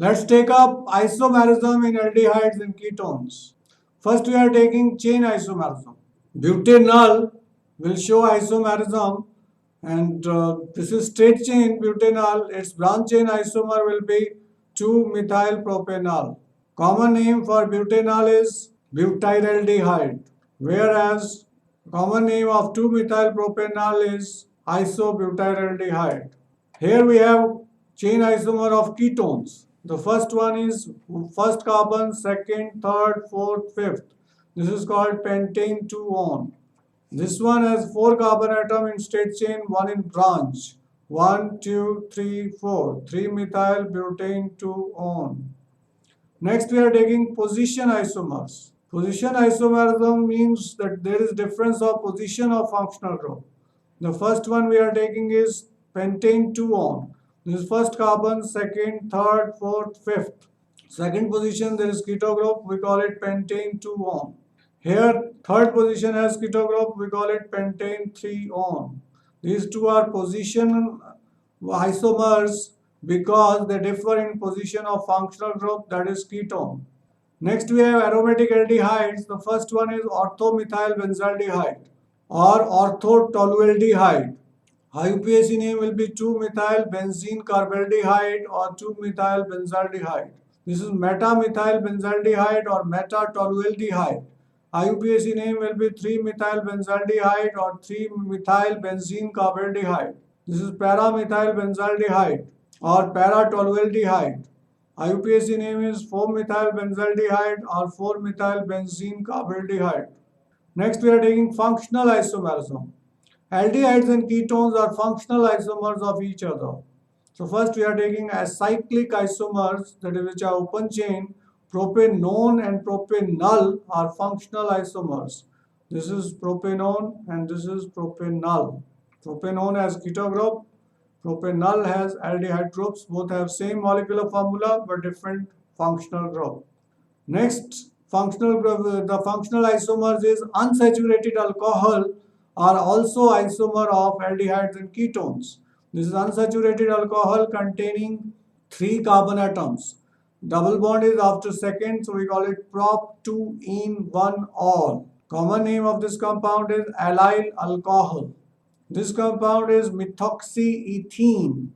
Let's take up isomerism in aldehydes and ketones. First, we are taking chain isomerism. Butanol will show isomerism, and this is straight chain butanol. Its branch chain isomer will be 2-methylpropanol. Common name for butanol is butyraldehyde, whereas common name of 2-methylpropanol is isobutyraldehyde. Here we have chain isomer of ketones. The first one is first carbon, second, third, fourth, fifth. This is called pentane 2-on. This one has 4 carbon atom in straight chain, 1 in branch. 1, 2, 3, 4. 3-methyl butane 2-on. Next, we are taking position isomers. Position isomerism means that there is difference of position of functional group. The first one we are taking is pentane 2-on. This is first carbon, second, third, fourth, fifth. Second position there is keto group, we call it pentane 2-on. Here third position has keto group, we call it pentane 3-on. These two are position isomers because they differ in position of functional group, that is ketone. Next we have aromatic aldehydes. The first one is orthomethylbenzaldehyde or orthotolualdehyde. IUPAC name will be 2-methyl-benzene carbaldehyde or 2-methyl-benzaldehyde. This is metamethylbenzaldehyde or metatolualdehyde. IUPAC name will be 3-methyl-benzaldehyde or 3-methyl-benzene carbaldehyde. This is paramethylbenzaldehyde or paratolualdehyde. IUPAC name is 4-methyl-benzaldehyde or 4-methyl-benzene carbaldehyde. Next we are taking functional isomerism. Aldehydes and ketones are functional isomers of each other. So first we are taking as cyclic isomers, that is which are open chain. Propanone and propanol are functional isomers. This is propanone and this is propanol. Propanone has keto group, propanol has aldehyde groups. Both have same molecular formula but different functional group. Next functional group, the functional isomers is unsaturated alcohol are also isomer of aldehydes and ketones. This is unsaturated alcohol containing 3 carbon atoms. Double bond is after second, so we call it prop 2-in-1-ol. Common name of this compound is allyl alcohol. This compound is methoxyethene.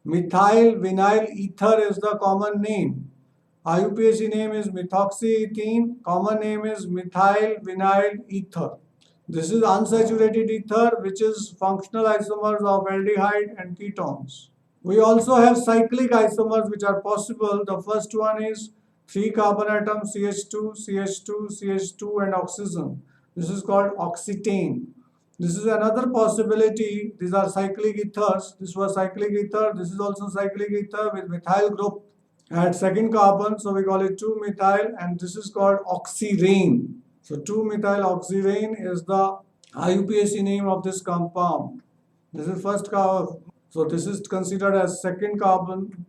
Methyl vinyl ether is the common name. IUPAC name is methoxyethene. Common name is methyl vinyl ether. This is unsaturated ether, which is functional isomers of aldehyde and ketones. We also have cyclic isomers which are possible. The first one is 3 carbon atoms CH2, CH2, CH2 and oxygen. This is called oxetane. This is another possibility. These are cyclic ethers. This was cyclic ether. This is also cyclic ether with methyl group at second carbon. So we call it 2-methyl and this is called oxyrane. So 2-methyloxyrane is the IUPAC name of this compound. This is first carbon. So this is considered as second carbon.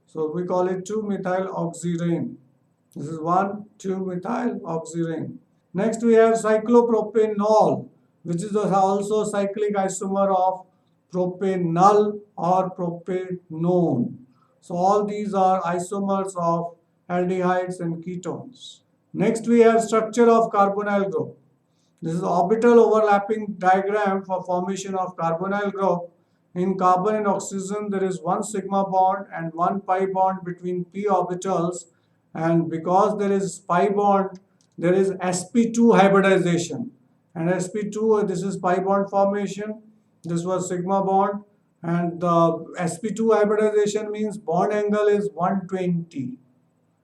So we call it 2-methyloxyrane. This is 1,2-methyloxyrane. Next we have cyclopropanol, which is also cyclic isomer of propanol or propanone. So all these are isomers of aldehydes and ketones. Next we have structure of carbonyl group. This is orbital overlapping diagram for formation of carbonyl group. In carbon and oxygen there is 1 sigma bond and 1 pi bond between p orbitals, and because there is pi bond there is sp2 hybridization, and sp2 this is pi bond formation, this was sigma bond, and the sp2 hybridization means bond angle is 120.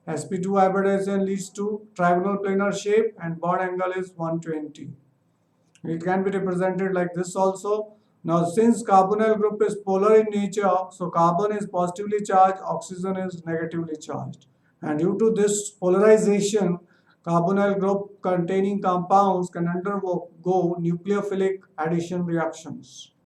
sp2 hybridization leads to trigonal planar shape and bond angle is 120. It can be represented like this also. Now since carbonyl group is polar in nature, so carbon is positively charged, oxygen is negatively charged. And due to this polarization, carbonyl group containing compounds can undergo nucleophilic addition reactions.